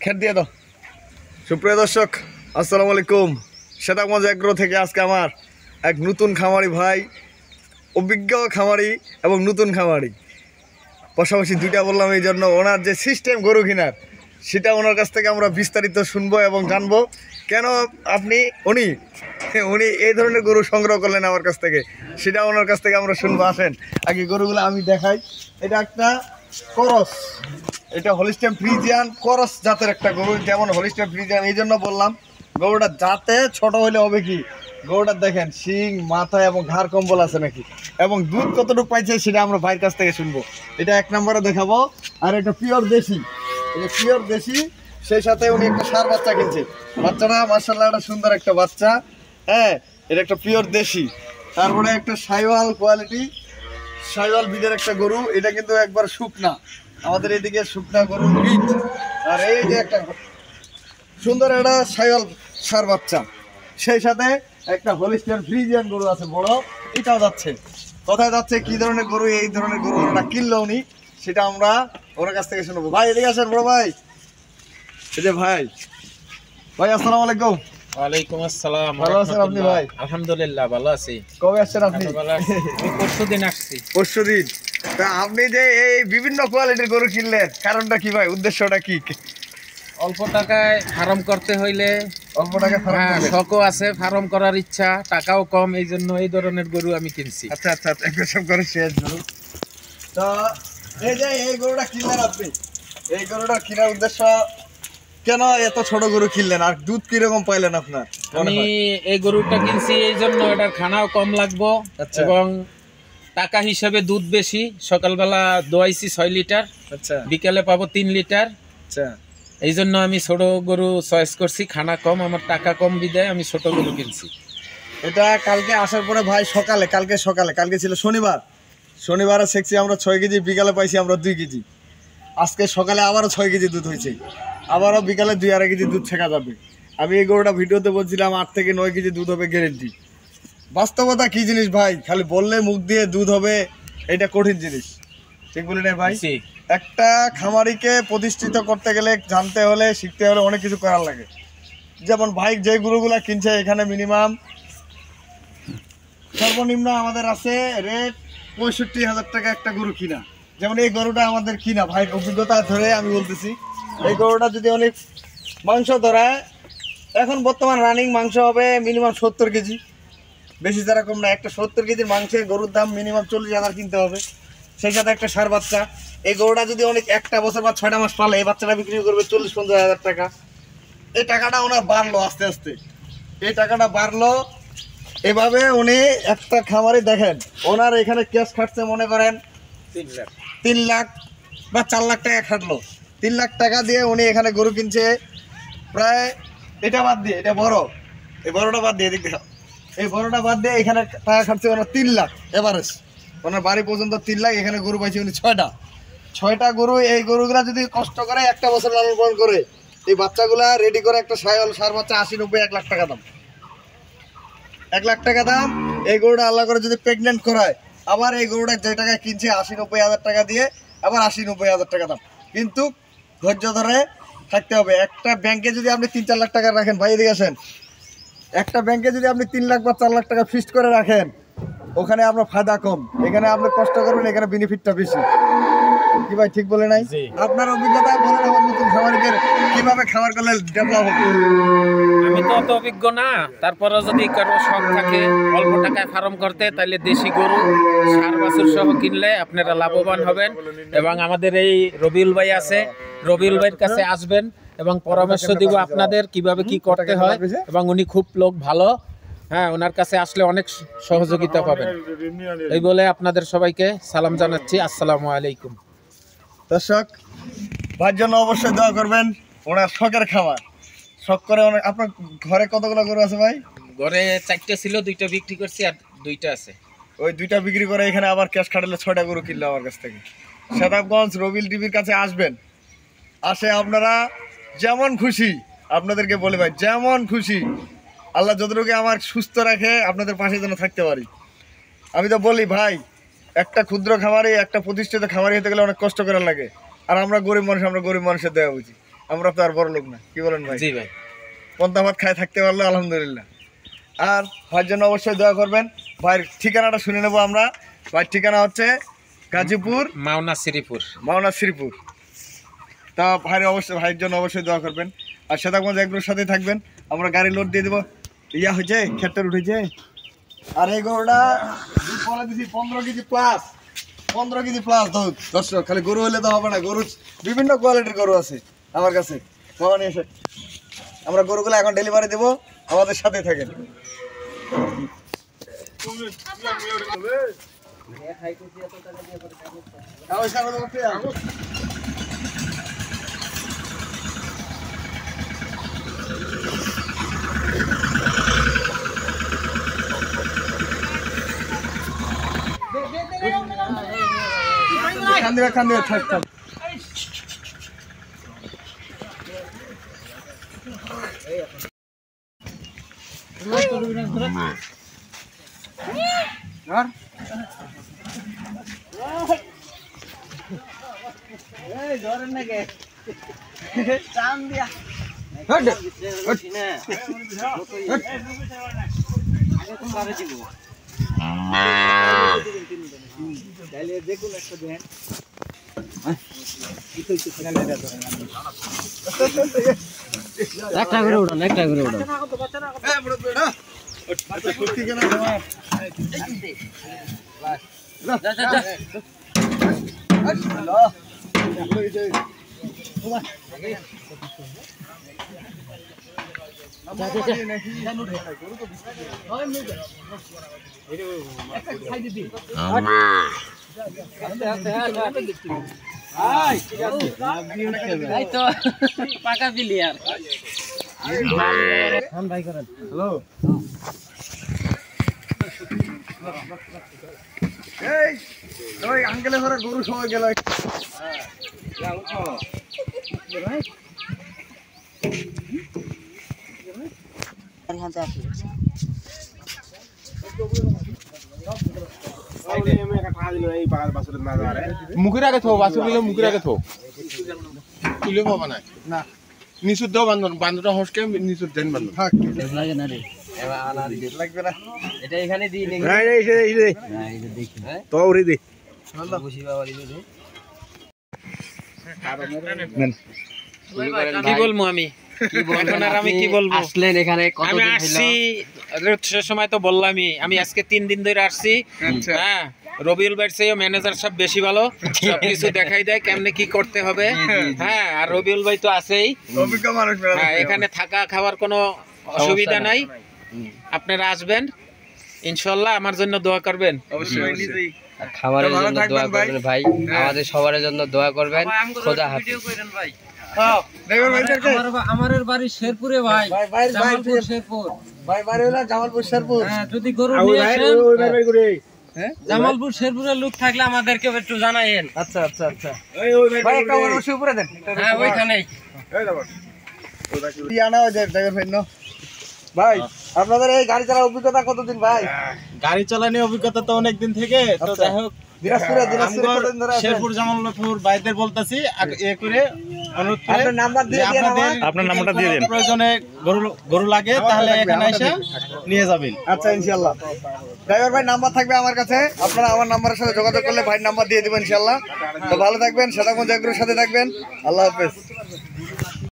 খেত দিয়ে দাও। সুপ্রিয় দর্শক, আসসালামু আলাইকুম। সেতাগঞ্জ এগ্রো থেকে আজকে আমার এক নতুন খামারি ভাই, অভিজ্ঞ খামারি এবং নতুন খামারি, পাশাপাশি দুইটা বললাম এই জন্য ওনার যে সিস্টেম গরু কেনার সেটা ওনার কাছ থেকে আমরা বিস্তারিত শুনবো এবং জানবো কেন উনি এই ধরনের গরু সংগ্রহ করলেন আমার কাছ থেকে, সেটা ওনার কাছ থেকে আমরা শুনবো। আসেন আগে গরুগুলো আমি দেখাই। এটা একটা করস, এটা হলিস্টাইন ফ্রিজিয়ান করস জাতের একটা গরু। যেমন হলিস্টাইন ফ্রিজিয়ান এই জন্য বললাম, গরুটা জাতে ছোট হলে হবে কি, গরুটা দেখেন শিং মাথা এবং ঘাড় কম্বল আছে নাকি, এবং দুধ কতটুকু পাইছে সেটা আমরা ভাইয়ের কাছ থেকে শুনবো। এটা এক নম্বরে দেখাবো। আর এটা পিওর দেশি, এটা পিওর দেশি। সেই সাথে উনি একটা ষাঁড় বাচ্চা কিনছে। বাচ্চাটা মাশাআল্লাহ একটা সুন্দর একটা বাচ্চা। হ্যাঁ, এটা একটা পিওর দেশি। তারপরে একটা শাইওয়াল কোয়ালিটি, শাইওয়াল বিডের একটা গরু। এটা কিন্তু একবার শুকনা, আমাদের এদিকে শুকনা গরুর বিট। আর এই যে একটা সুন্দর একটা শাইওয়াল ষাঁড় বাচ্চা, সেই সাথে একটা হলিস্টাইন ফ্রিজিয়ান গরু আছে বড়, এটাও যাচ্ছে। কোথায় যাচ্ছে, কি ধরনের গরু, এই ধরনের গরু ওরা কিনলো উনি, সেটা আমরা ওনার কাছ থেকে শুনবো। ভাই এদিকে আসেন বড় ভাই। এই যে ভাই আসসালামু আলাইকুম। ওয়ালাইকুম আসসালাম। ভালো আছেন আপনি ভাই? আলহামদুলিল্লাহ ভালো আছি। কবে আসছেন আপনি? পরশুদিন আসছি। পরশুদিন। তা আপনি যে এই বিভিন্ন কোয়ালিটির গরু কিনলেন, কারণটা কি ভাই, উদ্দেশ্যটা কি? অল্প টাকায় ফার্ম করতে হইলে, অল্প টাকা শখও আছে, ফার্ম করার ইচ্ছা, টাকাও কম, এই জন্য এই ধরনের গরু আমি কিনছি। আচ্ছা আচ্ছা, সব করে শেষ গরু। তো এই যে এই গরুটা কিনলেন আপনি, এই গরুটা কেনার উদ্দেশ্য কেন, এত ছোট গরু কিনলেন? আর দুধ কিরকম পাইলেন আপনার? আমি এই গরুটা কিনছি এই জন্য, এটার খানাও কম লাগবো এবং টাকা হিসাবে দুধ বেশি। সকালবেলা দোয়াইছি 6 লিটার, আচ্ছা, বিকালে পাবো 3 লিটার। আচ্ছা, এই জন্য আমি ছোট গরু চয়েস করছি, খানা কম, আমার টাকা কম বিদায় আমি ছোট গরু কিনছি। এটা কালকে আসার পরে ভাই কালকে ছিল শনিবারে সেকছি আমরা 6 কেজি, বিকালে পাইছি আমরা 2 কেজি। আজকে সকালে আবারও 6 কেজি দুধ হয়েছে, আবারও বিকালে 2-2.5 কেজি দুধ ছেঁকা যাবে। আমি এই গরুটা ভিডিওতে বলছিলাম 8 থেকে 9 কেজি দুধ হবে গ্যারেন্টি। বাস্তবতা কি জিনিস ভাই, খালি বললে মুখ দিয়ে দুধ হবে এটা কঠিন জিনিস, ঠিক বলি না ভাই? একটা খামারিকে প্রতিষ্ঠিত করতে গেলে, জানতে হলে, শিখতে হলে অনেক কিছু করার লাগে। যেমন ভাই যে গরুগুলা কিনছে, এখানে মিনিমাম সর্বনিম্ন আমাদের আছে রেট 65,000 টাকা একটা গরু কিনা। যেমন এই গরুটা আমাদের কিনা, ভাই অভিজ্ঞতা ধরে আমি বলতেছি, এই গরুটা যদি অনেক মাংস ধরায়, এখন বর্তমান রানিং মাংস হবে মিনিমাম 70 কেজি, বেশি যারা কম না। একটা 70 কেজির মাংসের গরুর দাম মিনিমাম 40,000 কিনতে হবে। সেই সাথে একটা ষাঁড় বাচ্চা, এই গরুটা যদি অনেক 1 বছর বা 6টা মাস পালে, এই বাচ্চাটা বিক্রি করবে 40-50,000 টাকা। এই টাকাটা ওনার বাড়লো আস্তে আস্তে, এই টাকাটা বাড়লো। এভাবে উনি একটা খামারে দেখেন, ওনার এখানে ক্যাশ খাটছে মনে করেন 3 লাখ বা 4 লাখ টাকা খাটলো। 3 লাখ টাকা দিয়ে উনি এখানে গরু কিনছে প্রায়, এটা বাদ দিয়ে, এটা বড়, এই বড়টা বাদ দিয়ে, এদিক দেখো, এই বড়টা বাদ দিয়ে এখানে টাকা খাটছে ওনার 3 লাখ এভারেজ। ওনার বাড়ি পর্যন্ত 3 লাখ, এখানে গরু পাইছে উনি 6টা গরু। এই গরুগুলা যদি কষ্ট করে 1 বছর লালন পালন করে, এই বাচ্চাগুলা রেডি করে একটা ষাঁড় বাচ্চা 80-90-1 লাখ টাকা দাম, 1 লাখ টাকা দাম। এই গরুটা আল্লাহ করে যদি প্রেগনেন্ট করায়, আবার এই গরুটা যে টাকা কিনছে 80-90 হাজার টাকা দিয়ে, আবার 80-90 হাজার টাকা দাম। কিন্তু ধৈর্য ধরে থাকতে হবে। একটা ব্যাংকে যদি আপনি 3-4 লাখ টাকা রাখেন, ভাই এদিকে আসেন, একটা ব্যাংকে যদি আপনি 3 লাখ বা 4 লাখ টাকা ফিক্সড করে রাখেন, ওখানে আপনার ফায়দা কম, এখানে আপনি কষ্ট করবেন, এখানে বেনিফিটটা বেশি। কি ভাই ঠিক বলে নাই? আপনার অভিজ্ঞতা বলেন, আমার নতুন খামারিদের কিভাবে খাবার করলে ডেভেলপ হবে। আমি তো অত অভিজ্ঞ না, তারপরে যদি কারো শখ থাকে অল্প টাকায় ফার্ম করতে, তাহলে দেশি গরু ষাঁড় বাছুর সহ কিনলে আপনারা লাভবান হবেন। এবং আমাদের এই রবিউল ভাই আছে, রবিউল ভাইয়ের কাছে আসবেন এবং পরামর্শ দিব আপনাদের কিভাবে কি করতে হয়, এবং উনি খুব লোক ভালো। হ্যাঁ, ওনার কাছে আসলে অনেক সহযোগিতা পাবেন। এই বলে আপনাদের সবাইকে সালাম জানাচ্ছি, আসসালামু আলাইকুম। দর্শক, ভাইয়ের জন্য অবশ্যই দোয়া করবেন। ওনার শখের খাবার, শখ করে অনেক। আপনার ঘরে কতগুলো গরু আছে ভাই? ঘরে 4টে ছিল, 2টা বিক্রি করছি, আর 2টা আছে। ওই 2টা বিক্রি করে এখানে আবার ক্যাশ খাটালে 6টা গরু কিনলো আমার কাছ থেকে। সেতাবগঞ্জ রবিল টিভির কাছে আসবেন, আসে আপনারা যেমন খুশি, আপনাদেরকে বলে ভাই যেমন খুশি, আল্লাহ যতটুকু আমার সুস্থ রাখে আপনাদের পাশে যেন থাকতে পারি। আমি তো বলি ভাই, একটা ক্ষুদ্র খামারি, একটা প্রতিষ্ঠিত খামারি হতে গেলে অনেক কষ্ট করার লাগে। আর আমরা গরিব মানুষ, আমরা গরিব মানুষের দয়া বুঝি, আমরা তো আর বড় লোক না, কি বলেন ভাই? জি ভাই, পন্থা ভাত খায় থাকতে পারলে আলহামদুলিল্লাহ। আর ভাইয়ের জন্য অবশ্যই দোয়া করবেন। ভাইয়ের ঠিকানাটা শুনে নেবো আমরা। ভাইয়ের ঠিকানা হচ্ছে গাজীপুর মাওনা শ্রীপুর। শ্রীপুর। তা ভাইয়ের জন্য অবশ্যই দোয়া করবেন। আর শ্বেতাগঞ্জ এগুলোর সাথে থাকবেন। আমরা গাড়ি লোড দিয়ে দেবো। ইয়া হয়েছে, ক্ষেতটা উঠেছে। আর এই গরুটা বলে দিচ্ছি 15 কেজি প্লাস, 15 কেজি প্লাস দুধ। দর্শক, খালি গরু হলে তো হবে না, গরু বিভিন্ন কোয়ালিটির গরু আছে আমার কাছে। ভবানী এসে আমরা গরুগুলো এখন ডেলিভারি দেবো, আমাদের সাথে থাকেন। খান দিবে থাক থাক। একটা করে উঠান, একটা করে উঠান। এই তো পাকা প্লেয়ার। ভাই করেন। হ্যালো, এই ওই আঙ্কেলের ঘরে গরু সবাই গেল। মুখের আগে থো, বাছুর গুলো মুখের আগে থো, তুলে পাবা না। না নিচুর দাও বান্ধন, বান্ধটা হসকে নিচুর দেন বান্ধন। থাক, লাগে না রে, লাগবে না। এটা এখানে দিই নাকি? না এই যে না এটা দেখি। তো ওরে দে। বসি বাবা দিলে দে। কি বলবো আমি, এখন আর আমি কি বলবো? আসলেন এখানে আমি কতদিন হলো? আসছি, সে সময় তো বললামই, আমি আজকে 3 দিন ধরে আসছি। হ্যাঁ, রবিউল ভাইয়ের চেয়ে ম্যানেজার সব বেশি ভালো, সবকিছু দেখাই দেয় কেমনে কি করতে হবে। হ্যাঁ, আর রবিউল ভাই তো আছেই। অভিজ্ঞ মানুষ। হ্যাঁ, এখানে থাকা খাওয়ার কোনো অসুবিধা নাই। আপনারা আসবেন ইনশাল্লাহ, আমার জন্য দোয়া করবেন। অবশ্যই। আর খাবারের ভালো জন্য থাকবেন দোয়া ভাই। করবেন ভাই, আমাদের সবার জন্য দোয়া করবেন। খোদা হাফেজ। আমাদের বাড়ি শেরপুরে ভাই, জামালপুর শেরপুর। জামালপুর শেরপুর। হ্যাঁ, যদি গরু নিয়ে আসেন, জামালপুর শেরপুরের লোক থাকলে আমাদেরকে একটু জানাইন। আচ্ছা আচ্ছা আচ্ছা। ভাই একটা অবশ্যই উপরে দেন। হ্যাঁ, ওইখানেই। ভাই আপনাদের এই গাড়ি চালার অভিজ্ঞতা কতদিন ভাই? গাড়ি চালানোর অভিজ্ঞতা তো অনেক দিন থেকে। তো আচ্ছা। যাই হোক, দিনাজপুরে কতদিন ধরে আছেন? শেরপুর জামালপুর ভাইদের বলতেছি এ করে অনুরোধ করে আপনার নাম্বার দিয়ে যে দিন আপনার নাম্বারটা দিয়ে দেন। প্রয়োজনে গরু লাগে তাহলে এখানে এসে নিয়ে যাবেন। আচ্ছা ইনশাআল্লাহ। ড্রাইভার ভাই নাম্বার থাকবে আমার কাছে, আপনারা আমার নাম্বারের সাথে যোগাযোগ করলে ভাই নাম্বার দিয়ে দেবেন ইনশাআল্লাহ। তো ভালো থাকবেন, শ্বেতাগঞ্জ এগ্রোর সাথে থাকবেন। আল্লাহ হাফেজ।